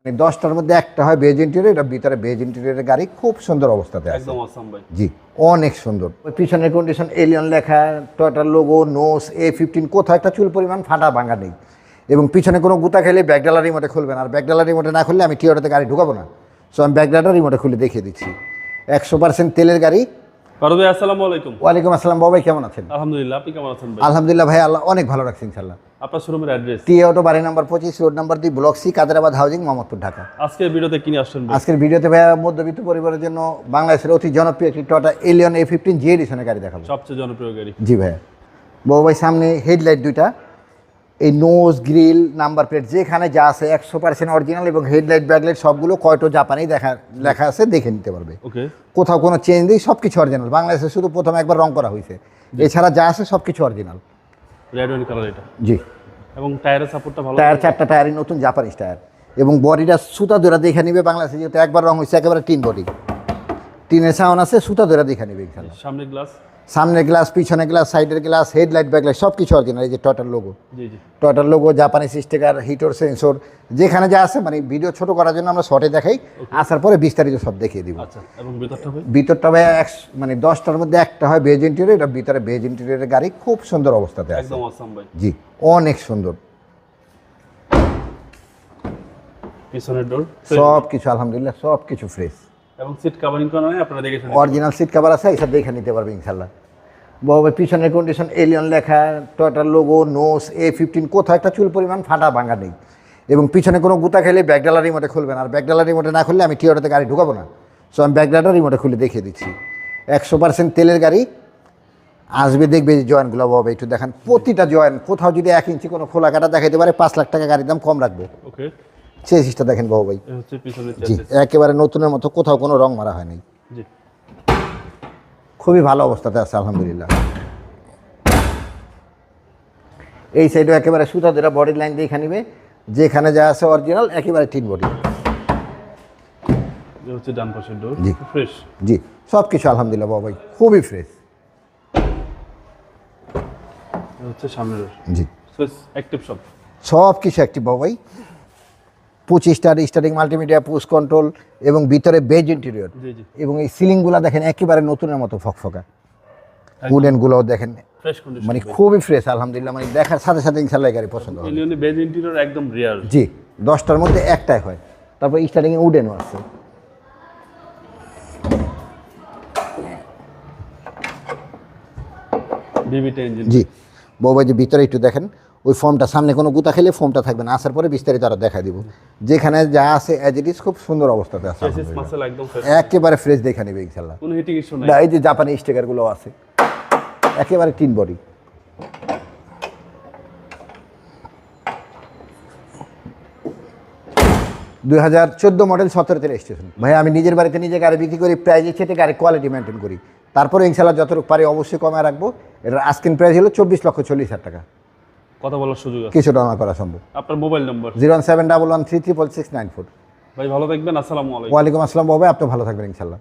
10টার মধ্যে একটা হয় বেজ ইন্টেরিয়র, এটা ভিতরে বেজ ইন্টেরিয়রের গাড়ি, খুব সুন্দর অবস্থাতে আছে, একদম অসাম ভাই। জি অনেক সুন্দর। ওই পিছনের কন্ডিশন এলিয়ন লেখা, টয়োটার লোগো, নোস A15, কোথাও একটা চুল পরিমাণ ফাটা ভাঙা নেই। এবং পিছনে কোনো গুতা খেলে ব্যাকডালা রিমোটে খুলবে না, আর ব্যাকডালা রিমোটে না খুললে আমি টিওটাতে গাড়ি ঢুকাবো না। সো আমি ব্যাকডালা রিমোটে খুলে দেখিয়ে দিচ্ছি। 100% তেলের গাড়ি। ফারুক ভাই আসসালামু আলাইকুম। ওয়ালাইকুম আসসালাম বাবাই, কেমন আছেন? আলহামদুলিল্লাহ, আপনি কেমন আছেন ভাই? আলহামদুলিল্লাহ ভাই, আল্লাহ অনেক ভালো রাখছি ইনশাল্লাহ। আপনার শোরুমের অ্যাড্রেস? টিওটো বাড়ি number 25, road number 2, block C, Kaderabad housing, Mohammadpur, Dhaka. আজকের ভিডিওতে কি নিয়ে আসছেন ভাই? আজকের ভিডিওতে ভাইয়া মধ্যবিত্ত পরিবারের জন্য বাংলাদেশের অতি জনপ্রিয় একটি টয়োটা এলিয়ন A15 জি এডিশনের গাড়ি দেখাবো। সবচেয়ে জনপ্রিয় গাড়ি। জি ভাইয়া। বউ ভাই সামনে হেডলাইট দুইটা, এই নোজ গ্রিল নাম্বার প্লেট যেখানে যা আছে 100% অরিজিনাল, এবং হেডলাইট ব্যাকলাইট সবগুলো কয়টো জাপানি লেখা আছে, দেখে নিতে পারবে। ওকে। কোথাও কোনো চেঞ্জ নেই, সব কিছু অরিজিনাল। বাংলাদেশে শুধু প্রথম একবার রং করা হয়েছে, এছাড়া যা আছে সব কিছু অরিজিনাল। রেড ওয়াইন কালার এটা। জি। এবং টায়ারের সাপোর্টটা ভালো। টায়ার 4টা টায়ারই নতুন জাপানিজ টায়ার, এবং বডিটা সুতা ধরে দেখে নিবে। বাংলাদেশে যেহেতু একবার রং হয়েছে, একেবারে টিন বডি, টিনের সাউন্ড আছে, সুতা ধরে দেখে নিবে এখানে। সামনে গ্লাস, সামনের গ্লাস, পিছনে গ্লাস, সাইডের গ্লাস, হেডলাইট ব্যাকলাইট সব কিছু অরিজিনাল। এই যে টয়োটার লোগো, জি জি, টয়োটার লোগো, জাপানিজ স্টিকার, হিটর সেন্সর, যেখানে যা আছে, মানে ভিডিও ছোট করার জন্য আমরা শর্টে দেখাই, আসার পরে বিস্তারিত সব দেখিয়ে দিব। আচ্ছা। এবং ভিতরটা ভাই? ভিতরটা ভাই মানে 10টার মধ্যে একটা হয় বেজ ইন্টেরিয়র, এটা ভিতরে বেজ ইন্টেরিয়রের গাড়ি, খুব সুন্দর অবস্থাতে আছে, একদম অসাম ভাই। জি অনেক সুন্দর। পিছনের ডোর সব কিছু আলহামদুলিল্লাহ, সব কিছু ফ্রেশ, এবং সিট কভারিং করা নাই, আপনারা দেখে শুনে। অরিজিনাল সিট কভার আছে, এইসব দেখে নিতে পারবে ইনশাল্লাহ। বাবা পিছনের কন্ডিশন এলিয়ন লেখা, টয়োটার লোগো, নোস A15, কোথাও একটা চুল পরিমাণ ফাটা ভাঙা নেই। এবং পিছনে কোনো গুতা খেলে ব্যাকডালা রিমোটে খুলবে না, আর ব্যাকডালা রিমোটে না খুললে আমি টিওটাতে গাড়ি ঢুকাবো না। সো আমি ব্যাকডালা রিমোটে খুলে দেখিয়ে দিচ্ছি। 100% তেলের গাড়ি আসবে, দেখবে যে জয়েন্টগুলো বাবা একটু দেখান। প্রতিটা জয়েন্ট, কোথাও যদি 1 ইঞ্চি কোনো খোলা কাটা দেখাইতে পারে, 5 লাখ টাকা গাড়ির দাম কম রাখবো। ওকে। চেসিসটা দেখেন বাবা ভাই, এই হচ্ছে পিছনের জি চেসিস। একেবারে নতুনের মতো, কোথাও কোনো রং মারা হয়নি, জি। খুবই ভালো অবস্থাতে আছে আলহামদুলিল্লাহ। এই সাইডও একেবারে সুতা ধরে বডি লাইন দেখে নিবে, যেখানে যা আছে অরিজিনাল, একেবারে টিন বডি। এই হচ্ছে ডান পাশের ডোর, জি। ফ্রেশ। জি সব কিছু আলহামদুলিল্লাহ বাবা ভাই, খুবই ফ্রেশ। এই হচ্ছে সামনের ডোর। জি সুইচ অ্যাক্টিভ সব। সব কিছু অ্যাক্টিভ বাবা ভাই। 25টার স্টার্টিং মাল্টিমিডিয়া, পুশ কন্ট্রোল, এবং ভিতরে বেজ ইন্টেরিয়র। জি জি। এবং এই সিলিংগুলো দেখেন একেবারে নতুনের মতো ফকফকা, উডেনগুলোও দেখেন ফ্রেশ কন্ডিশন। মানে খুবই ফ্রেশ আলহামদুলিল্লাহ। মানে দেখার সাথে সাথে ইনশাল্লাহ গাড়ি পছন্দ হবে। এলিয়নে বেজ ইন্টেরিয়র একদম রিয়ার। জি 10টার মধ্যে একটাই হয়। তারপর স্টার্টিংয়ে উডেনও আছে। বিবিটা ইঞ্জিন। জি বউবাই যে ভিতরে একটু দেখেন, ওই ফর্মটা সামনে কোনো গুতা খেলে ফর্মটা থাকবে না, আসার পরে বিস্তারিত আরও দেখা দিব। যেখানে যা আছে অ্যাজ ইট ইজ, খুব সুন্দর অবস্থাতে আছে চেসিস মাসেল একদম ফ্রেশ। একেবারে ফ্রেশ দেখে নেবে ইনশাল্লাহ। কোনো হিটিং ইস্যু নাই। না, এই যে জাপানি স্টিকারগুলো আছে, একেবারে টিন বডি। দুই 2014 মডেল, 17তে রেজিস্ট্রেশন। ভাই আমি নিজের বাড়িতে নিজে গাড়ি বিক্রি করি, প্রাইজের চেয়ে গাড়ি কোয়ালিটি মেনটেন করি। তারপরে ইনশাল্লাহ যতটুকু পারি অবশ্যই কমে রাখবো। এটার আস্কিং প্রাইস হলো 24,40,000 টাকা। কথা বলার সুযোগ আছে। কিছুটা আমার করা সম্ভব। আপনার মোবাইল নাম্বার? 01711336694। ভাই ভালো থাকবেন, আসসালামু আলাইকুম। ওয়ালাইকুম আসসালাম বাবা, আপনি ভালো থাকবেন ইনশাল্লাহ।